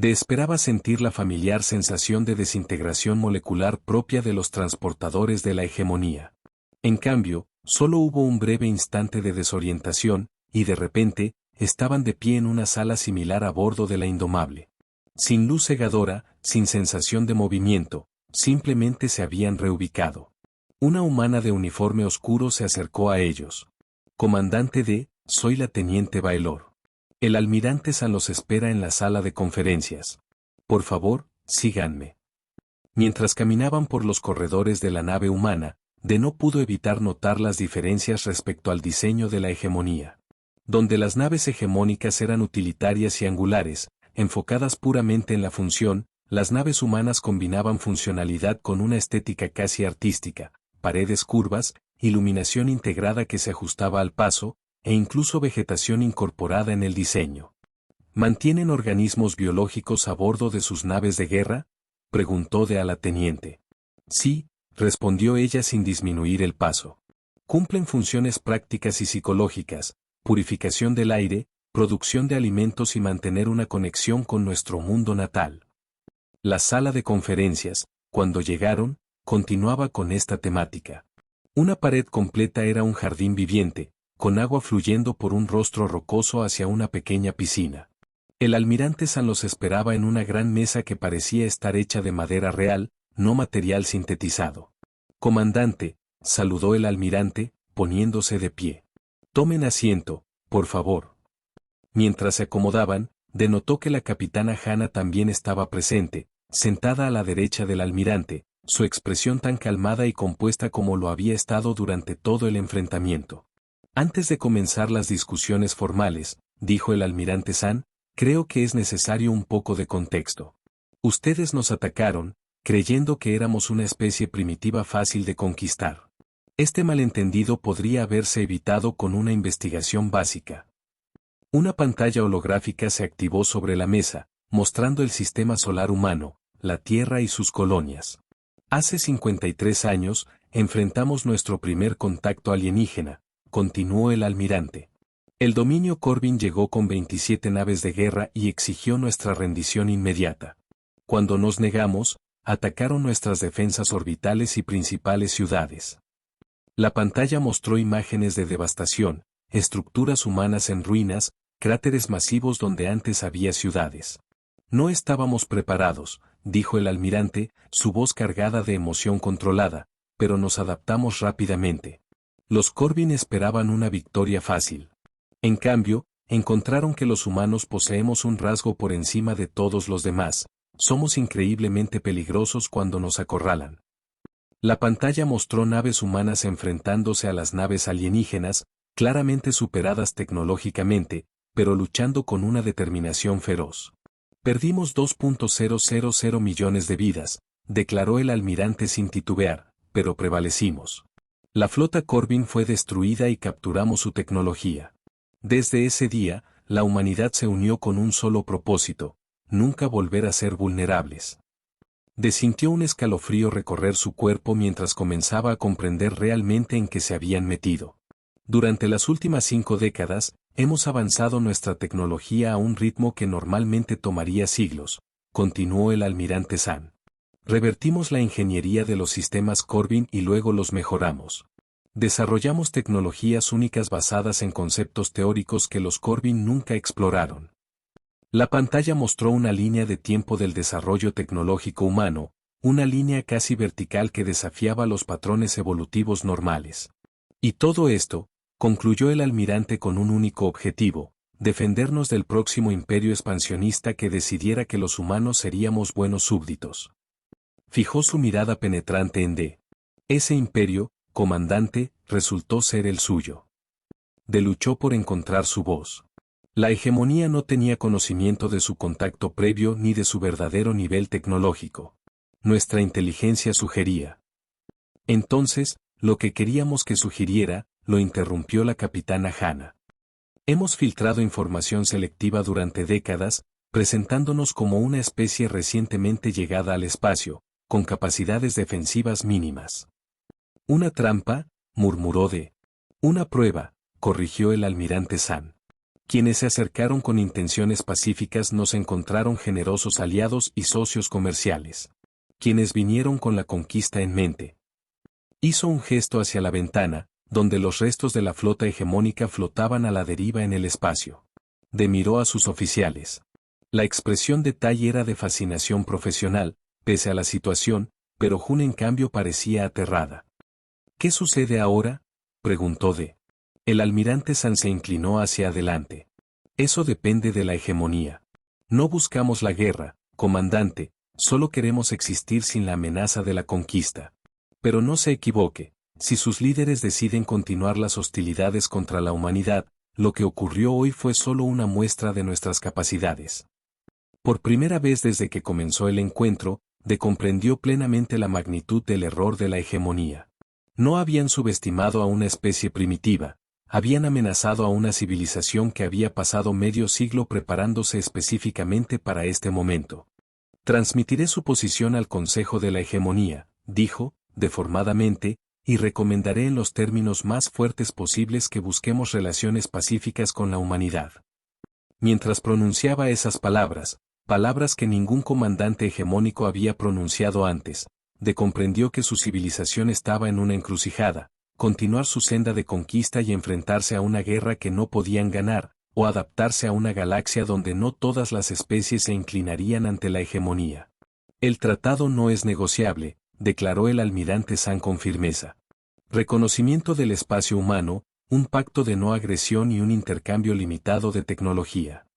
Esperaba sentir la familiar sensación de desintegración molecular propia de los transportadores de la hegemonía. En cambio, solo hubo un breve instante de desorientación, y de repente, estaban de pie en una sala similar a bordo de la Indomable. Sin luz cegadora, sin sensación de movimiento, simplemente se habían reubicado. Una humana de uniforme oscuro se acercó a ellos. Comandante soy la teniente Baelor. El almirante San los espera en la sala de conferencias. Por favor, síganme. Mientras caminaban por los corredores de la nave humana, no pudo evitar notar las diferencias respecto al diseño de la hegemonía. Donde las naves hegemónicas eran utilitarias y angulares, enfocadas puramente en la función, las naves humanas combinaban funcionalidad con una estética casi artística, paredes curvas, iluminación integrada que se ajustaba al paso, e incluso vegetación incorporada en el diseño. ¿Mantienen organismos biológicos a bordo de sus naves de guerra?, preguntó de a la teniente. Sí, respondió ella sin disminuir el paso. Cumplen funciones prácticas y psicológicas, purificación del aire, producción de alimentos y mantener una conexión con nuestro mundo natal. La sala de conferencias, cuando llegaron, continuaba con esta temática. Una pared completa era un jardín viviente, con agua fluyendo por un rostro rocoso hacia una pequeña piscina. El almirante San los esperaba en una gran mesa que parecía estar hecha de madera real, no material sintetizado. Comandante, saludó el almirante, poniéndose de pie. Tomen asiento, por favor. Mientras se acomodaban, denotó que la capitana Hannah también estaba presente, sentada a la derecha del almirante, su expresión tan calmada y compuesta como lo había estado durante todo el enfrentamiento. Antes de comenzar las discusiones formales, dijo el almirante San, creo que es necesario un poco de contexto. Ustedes nos atacaron, creyendo que éramos una especie primitiva fácil de conquistar. Este malentendido podría haberse evitado con una investigación básica. Una pantalla holográfica se activó sobre la mesa, mostrando el sistema solar humano, la Tierra y sus colonias. Hace 53 años, enfrentamos nuestro primer contacto alienígena, continuó el almirante. El dominio Corbin llegó con 27 naves de guerra y exigió nuestra rendición inmediata. Cuando nos negamos, atacaron nuestras defensas orbitales y principales ciudades. La pantalla mostró imágenes de devastación, estructuras humanas en ruinas, cráteres masivos donde antes había ciudades. No estábamos preparados, dijo el almirante, su voz cargada de emoción controlada, pero nos adaptamos rápidamente. Los Corbin esperaban una victoria fácil. En cambio, encontraron que los humanos poseemos un rasgo por encima de todos los demás: somos increíblemente peligrosos cuando nos acorralan. La pantalla mostró naves humanas enfrentándose a las naves alienígenas, claramente superadas tecnológicamente, pero luchando con una determinación feroz. Perdimos 2.000 millones de vidas, declaró el almirante sin titubear, pero prevalecimos. La flota Corbin fue destruida y capturamos su tecnología. Desde ese día, la humanidad se unió con un solo propósito: nunca volver a ser vulnerables. Sintió un escalofrío recorrer su cuerpo mientras comenzaba a comprender realmente en qué se habían metido. Durante las últimas 5 décadas, hemos avanzado nuestra tecnología a un ritmo que normalmente tomaría siglos, continuó el almirante San. Revertimos la ingeniería de los sistemas Corbin y luego los mejoramos. Desarrollamos tecnologías únicas basadas en conceptos teóricos que los Corbin nunca exploraron. La pantalla mostró una línea de tiempo del desarrollo tecnológico humano, una línea casi vertical que desafiaba los patrones evolutivos normales. Y todo esto, concluyó el almirante con un único objetivo: defendernos del próximo imperio expansionista que decidiera que los humanos seríamos buenos súbditos. Fijó su mirada penetrante en D. Ese imperio, comandante, resultó ser el suyo. D luchó por encontrar su voz. La hegemonía no tenía conocimiento de su contacto previo ni de su verdadero nivel tecnológico. Nuestra inteligencia sugería. Entonces, lo que queríamos que sugiriera, lo interrumpió la capitana Hannah. Hemos filtrado información selectiva durante décadas, presentándonos como una especie recientemente llegada al espacio, con capacidades defensivas mínimas. Una trampa, murmuró D. Una prueba, corrigió el almirante San. Quienes se acercaron con intenciones pacíficas nos encontraron generosos aliados y socios comerciales. Quienes vinieron con la conquista en mente. Hizo un gesto hacia la ventana, donde los restos de la flota hegemónica flotaban a la deriva en el espacio. D miró a sus oficiales. La expresión de Tai era de fascinación profesional, pese a la situación, pero Jun en cambio parecía aterrada. ¿Qué sucede ahora?, preguntó D. El almirante San se inclinó hacia adelante. Eso depende de la hegemonía. No buscamos la guerra, comandante, solo queremos existir sin la amenaza de la conquista. Pero no se equivoque, si sus líderes deciden continuar las hostilidades contra la humanidad, lo que ocurrió hoy fue solo una muestra de nuestras capacidades. Por primera vez desde que comenzó el encuentro, D comprendió plenamente la magnitud del error de la hegemonía. No habían subestimado a una especie primitiva, habían amenazado a una civilización que había pasado medio siglo preparándose específicamente para este momento. Transmitiré su posición al Consejo de la Hegemonía, dijo, deformadamente, y recomendaré en los términos más fuertes posibles que busquemos relaciones pacíficas con la humanidad. Mientras pronunciaba esas palabras, palabras que ningún comandante hegemónico había pronunciado antes, comprendió que su civilización estaba en una encrucijada, continuar su senda de conquista y enfrentarse a una guerra que no podían ganar, o adaptarse a una galaxia donde no todas las especies se inclinarían ante la hegemonía. El tratado no es negociable, declaró el almirante San con firmeza. Reconocimiento del espacio humano, un pacto de no agresión y un intercambio limitado de tecnología.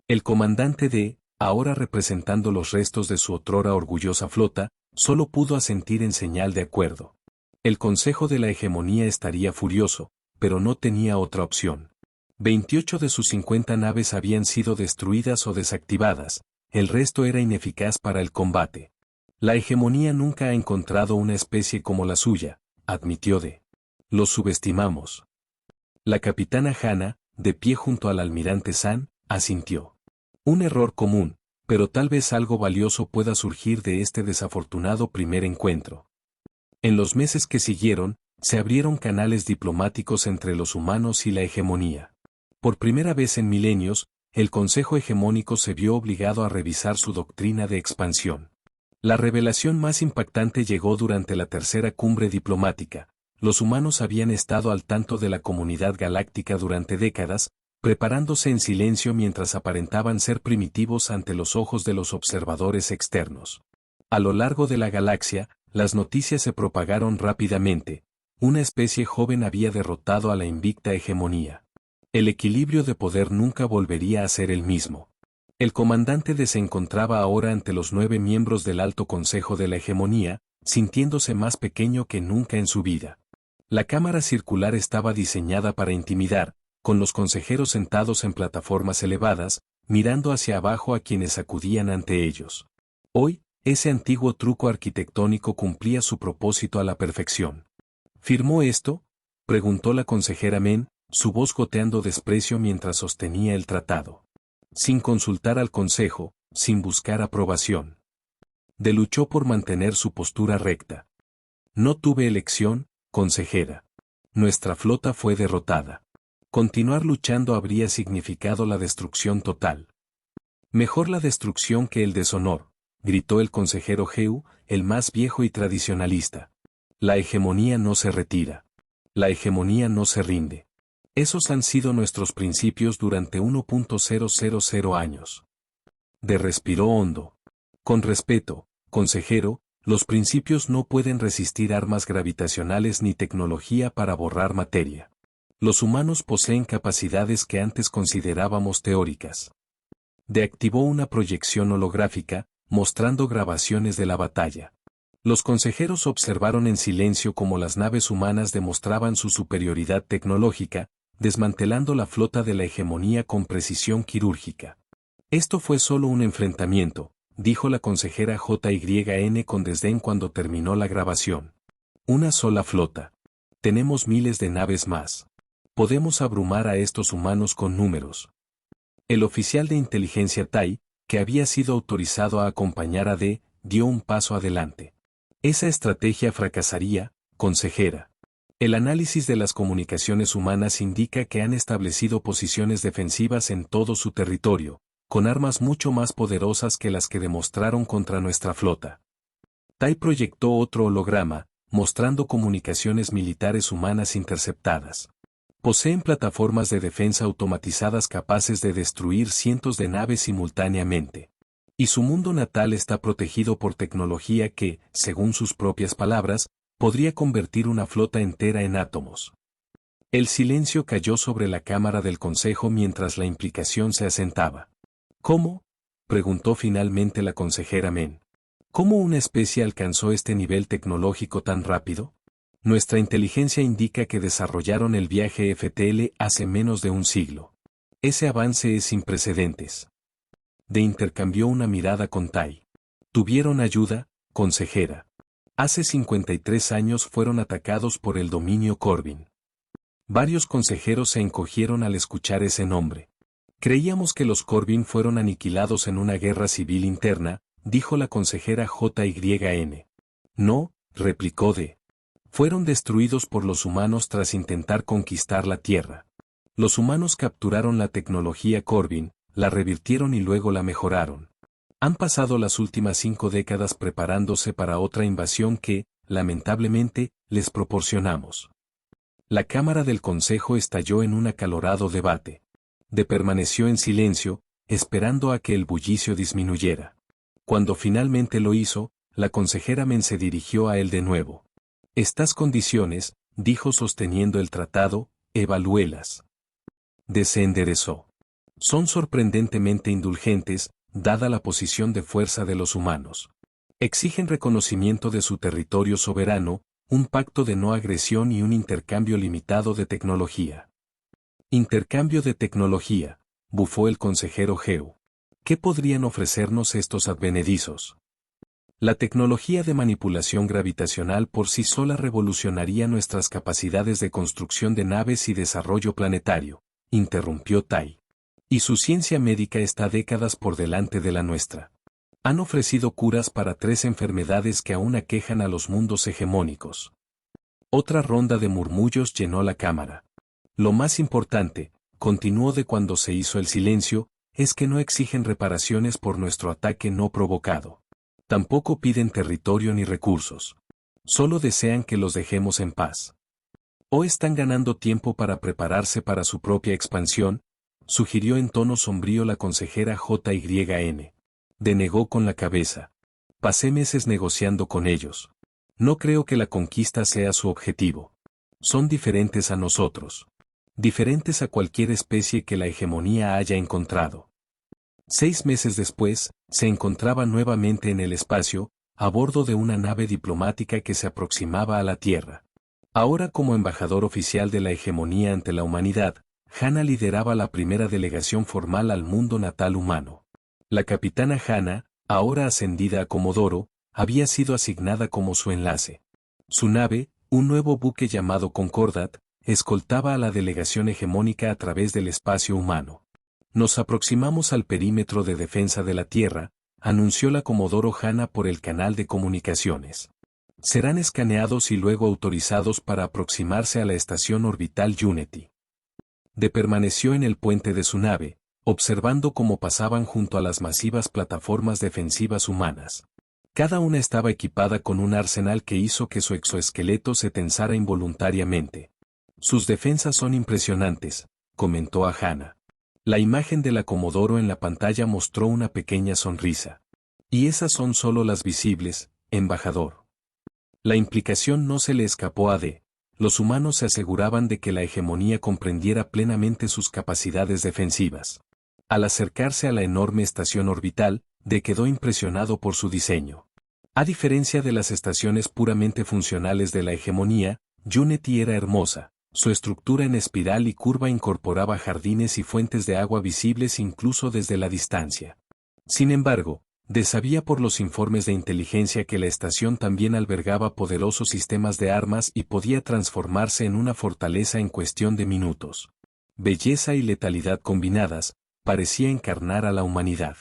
El comandante D, ahora representando los restos de su otrora orgullosa flota, solo pudo asentir en señal de acuerdo. El Consejo de la Hegemonía estaría furioso, pero no tenía otra opción. 28 de sus 50 naves habían sido destruidas o desactivadas, el resto era ineficaz para el combate. La hegemonía nunca ha encontrado una especie como la suya, admitió D. Los subestimamos. La capitana Hannah, de pie junto al almirante San, asintió. Un error común, pero tal vez algo valioso pueda surgir de este desafortunado primer encuentro. En los meses que siguieron, se abrieron canales diplomáticos entre los humanos y la hegemonía. Por primera vez en milenios, el Consejo Hegemónico se vio obligado a revisar su doctrina de expansión. La revelación más impactante llegó durante la tercera cumbre diplomática. Los humanos habían estado al tanto de la comunidad galáctica durante décadas, preparándose en silencio mientras aparentaban ser primitivos ante los ojos de los observadores externos. A lo largo de la galaxia, las noticias se propagaron rápidamente. Una especie joven había derrotado a la invicta hegemonía. El equilibrio de poder nunca volvería a ser el mismo. El comandante D se encontraba ahora ante los 9 miembros del Alto Consejo de la Hegemonía, sintiéndose más pequeño que nunca en su vida. La cámara circular estaba diseñada para intimidar, con los consejeros sentados en plataformas elevadas, mirando hacia abajo a quienes acudían ante ellos. Hoy, ese antiguo truco arquitectónico cumplía su propósito a la perfección. ¿Firmó esto?, preguntó la consejera Men, su voz goteando desprecio mientras sostenía el tratado. Sin consultar al consejo, sin buscar aprobación. D luchó por mantener su postura recta. No tuve elección, consejera. Nuestra flota fue derrotada. Continuar luchando habría significado la destrucción total. Mejor la destrucción que el deshonor, gritó el consejero Geu, el más viejo y tradicionalista. La hegemonía no se retira. La hegemonía no se rinde. Esos han sido nuestros principios durante 1.000 años. D respiró hondo. Con respeto, consejero, los principios no pueden resistir armas gravitacionales ni tecnología para borrar materia. Los humanos poseen capacidades que antes considerábamos teóricas. D activó una proyección holográfica, mostrando grabaciones de la batalla. Los consejeros observaron en silencio cómo las naves humanas demostraban su superioridad tecnológica, desmantelando la flota de la hegemonía con precisión quirúrgica. Esto fue solo un enfrentamiento, dijo la consejera JYN con desdén cuando terminó la grabación. Una sola flota. Tenemos miles de naves más. Podemos abrumar a estos humanos con números. El oficial de inteligencia Tai, que había sido autorizado a acompañar a D, dio un paso adelante. Esa estrategia fracasaría, consejera. El análisis de las comunicaciones humanas indica que han establecido posiciones defensivas en todo su territorio, con armas mucho más poderosas que las que demostraron contra nuestra flota. Tai proyectó otro holograma, mostrando comunicaciones militares humanas interceptadas. Poseen plataformas de defensa automatizadas capaces de destruir cientos de naves simultáneamente. Y su mundo natal está protegido por tecnología que, según sus propias palabras, podría convertir una flota entera en átomos. El silencio cayó sobre la cámara del consejo mientras la implicación se asentaba. ¿Cómo?, preguntó finalmente la consejera Men. ¿Cómo una especie alcanzó este nivel tecnológico tan rápido? Nuestra inteligencia indica que desarrollaron el viaje FTL hace menos de un siglo. Ese avance es sin precedentes. D intercambió una mirada con Tai. ¿Tuvieron ayuda, consejera? Hace 53 años fueron atacados por el dominio Corbin. Varios consejeros se encogieron al escuchar ese nombre. Creíamos que los Corbin fueron aniquilados en una guerra civil interna, dijo la consejera JYN. No, replicó D. Fueron destruidos por los humanos tras intentar conquistar la Tierra. Los humanos capturaron la tecnología Corbin, la revirtieron y luego la mejoraron. Han pasado las últimas 5 décadas preparándose para otra invasión que, lamentablemente, les proporcionamos. La Cámara del Consejo estalló en un acalorado debate. D permaneció en silencio, esperando a que el bullicio disminuyera. Cuando finalmente lo hizo, la consejera Men se dirigió a él de nuevo. Estas condiciones, dijo sosteniendo el tratado, evalúelas. D se enderezó. Son sorprendentemente indulgentes, dada la posición de fuerza de los humanos. Exigen reconocimiento de su territorio soberano, un pacto de no agresión y un intercambio limitado de tecnología. Intercambio de tecnología, bufó el consejero Geu. ¿Qué podrían ofrecernos estos advenedizos? La tecnología de manipulación gravitacional por sí sola revolucionaría nuestras capacidades de construcción de naves y desarrollo planetario, interrumpió Tai. Y su ciencia médica está décadas por delante de la nuestra. Han ofrecido curas para 3 enfermedades que aún aquejan a los mundos hegemónicos. Otra ronda de murmullos llenó la cámara. Lo más importante, continuó de cuando se hizo el silencio, es que no exigen reparaciones por nuestro ataque no provocado. Tampoco piden territorio ni recursos. Solo desean que los dejemos en paz. O están ganando tiempo para prepararse para su propia expansión, sugirió en tono sombrío la consejera JYN. Denegó con la cabeza. Pasé meses negociando con ellos. No creo que la conquista sea su objetivo. Son diferentes a nosotros. Diferentes a cualquier especie que la hegemonía haya encontrado. 6 meses después, se encontraba nuevamente en el espacio, a bordo de una nave diplomática que se aproximaba a la Tierra. Ahora como embajador oficial de la hegemonía ante la humanidad, Hana lideraba la primera delegación formal al mundo natal humano. La capitana Hana, ahora ascendida a Comodoro, había sido asignada como su enlace. Su nave, un nuevo buque llamado Concordat, escoltaba a la delegación hegemónica a través del espacio humano. Nos aproximamos al perímetro de defensa de la Tierra, anunció la Comodoro Hana por el canal de comunicaciones. Serán escaneados y luego autorizados para aproximarse a la estación orbital Unity. D permaneció en el puente de su nave, observando cómo pasaban junto a las masivas plataformas defensivas humanas. Cada una estaba equipada con un arsenal que hizo que su exoesqueleto se tensara involuntariamente. Sus defensas son impresionantes, comentó a Hana. La imagen de la Comodoro en la pantalla mostró una pequeña sonrisa. Y esas son solo las visibles, embajador. La implicación no se le escapó a D. Los humanos se aseguraban de que la hegemonía comprendiera plenamente sus capacidades defensivas. Al acercarse a la enorme estación orbital, D quedó impresionado por su diseño. A diferencia de las estaciones puramente funcionales de la hegemonía, Unity era hermosa. Su estructura en espiral y curva incorporaba jardines y fuentes de agua visibles incluso desde la distancia. Sin embargo, D sabía por los informes de inteligencia que la estación también albergaba poderosos sistemas de armas y podía transformarse en una fortaleza en cuestión de minutos. Belleza y letalidad combinadas, parecía encarnar a la humanidad.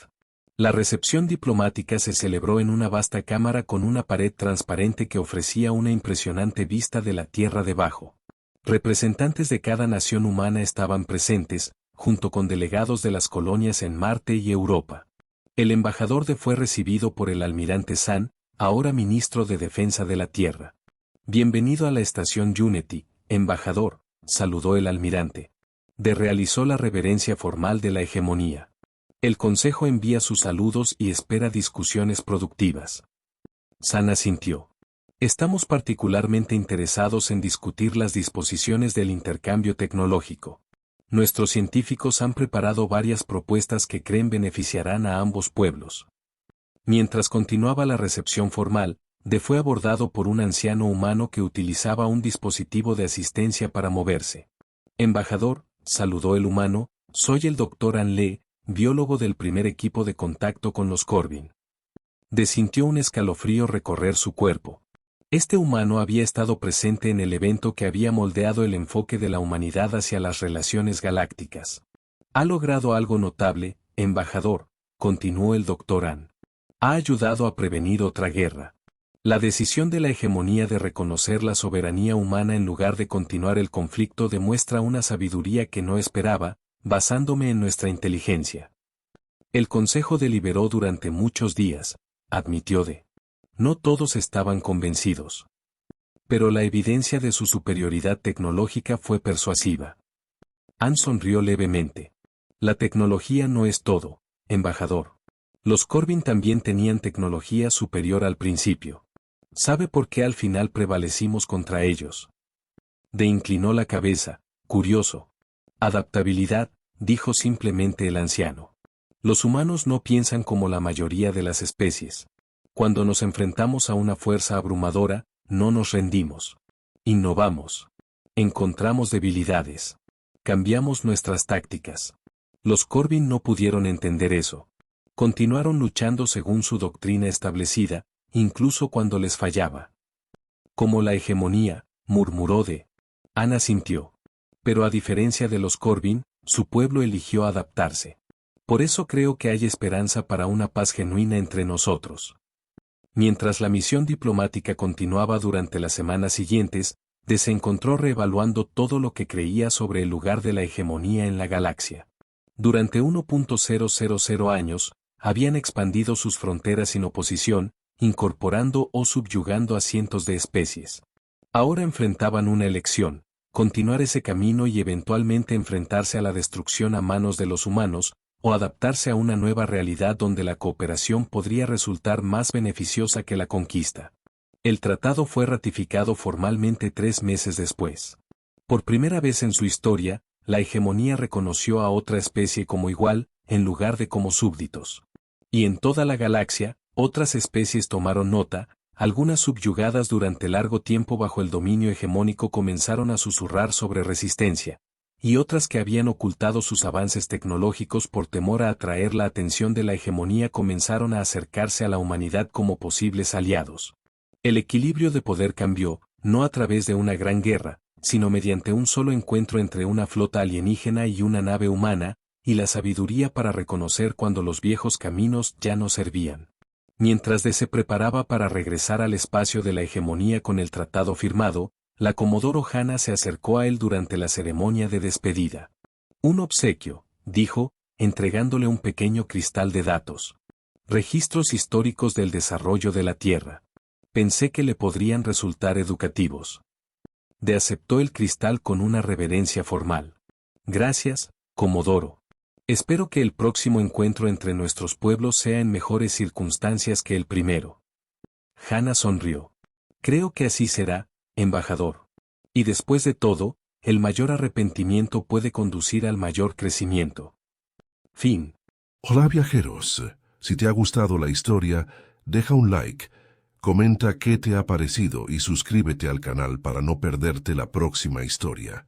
La recepción diplomática se celebró en una vasta cámara con una pared transparente que ofrecía una impresionante vista de la tierra debajo. Representantes de cada nación humana estaban presentes, junto con delegados de las colonias en Marte y Europa. El embajador D fue recibido por el almirante San, ahora ministro de Defensa de la Tierra. Bienvenido a la estación Unity, embajador, saludó el almirante. D realizó la reverencia formal de la hegemonía. El Consejo envía sus saludos y espera discusiones productivas. San asintió. Estamos particularmente interesados en discutir las disposiciones del intercambio tecnológico. Nuestros científicos han preparado varias propuestas que creen beneficiarán a ambos pueblos. Mientras continuaba la recepción formal, D fue abordado por un anciano humano que utilizaba un dispositivo de asistencia para moverse. Embajador, saludó el humano, soy el Dr. An Le, biólogo del primer equipo de contacto con los Corbin. D sintió un escalofrío recorrer su cuerpo. Este humano había estado presente en el evento que había moldeado el enfoque de la humanidad hacia las relaciones galácticas. Ha logrado algo notable, embajador, continuó el Dr. An. Ha ayudado a prevenir otra guerra. La decisión de la hegemonía de reconocer la soberanía humana en lugar de continuar el conflicto demuestra una sabiduría que no esperaba, basándome en nuestra inteligencia. El Consejo deliberó durante muchos días, admitió de. No todos estaban convencidos. Pero la evidencia de su superioridad tecnológica fue persuasiva. Ann sonrió levemente. La tecnología no es todo, embajador. Los Corbin también tenían tecnología superior al principio. ¿Sabe por qué al final prevalecimos contra ellos? De inclinó la cabeza, curioso. Adaptabilidad, dijo simplemente el anciano. Los humanos no piensan como la mayoría de las especies. Cuando nos enfrentamos a una fuerza abrumadora, no nos rendimos. Innovamos. Encontramos debilidades. Cambiamos nuestras tácticas. Los Corbin no pudieron entender eso. Continuaron luchando según su doctrina establecida, incluso cuando les fallaba. Como la hegemonía, murmuró de. Ann asintió. Pero a diferencia de los Corbin, su pueblo eligió adaptarse. Por eso creo que hay esperanza para una paz genuina entre nosotros. Mientras la misión diplomática continuaba durante las semanas siguientes, se encontró reevaluando todo lo que creía sobre el lugar de la hegemonía en la galaxia. Durante 1.000 años, habían expandido sus fronteras sin oposición, incorporando o subyugando a cientos de especies. Ahora enfrentaban una elección, continuar ese camino y eventualmente enfrentarse a la destrucción a manos de los humanos, o adaptarse a una nueva realidad donde la cooperación podría resultar más beneficiosa que la conquista. El tratado fue ratificado formalmente 3 meses después. Por primera vez en su historia, la hegemonía reconoció a otra especie como igual, en lugar de como súbditos. Y en toda la galaxia, otras especies tomaron nota, algunas subyugadas durante largo tiempo bajo el dominio hegemónico comenzaron a susurrar sobre resistencia, y otras que habían ocultado sus avances tecnológicos por temor a atraer la atención de la hegemonía comenzaron a acercarse a la humanidad como posibles aliados. El equilibrio de poder cambió, no a través de una gran guerra, sino mediante un solo encuentro entre una flota alienígena y una nave humana, y la sabiduría para reconocer cuando los viejos caminos ya no servían. Mientras se preparaba para regresar al espacio de la hegemonía con el tratado firmado, la Comodoro Hanna se acercó a él durante la ceremonia de despedida. Un obsequio, dijo, entregándole un pequeño cristal de datos. Registros históricos del desarrollo de la Tierra. Pensé que le podrían resultar educativos. De aceptó el cristal con una reverencia formal. Gracias, Comodoro. Espero que el próximo encuentro entre nuestros pueblos sea en mejores circunstancias que el primero. Hanna sonrió. Creo que así será, embajador. Y después de todo, el mayor arrepentimiento puede conducir al mayor crecimiento. Fin. Hola viajeros, si te ha gustado la historia, deja un like, comenta qué te ha parecido y suscríbete al canal para no perderte la próxima historia.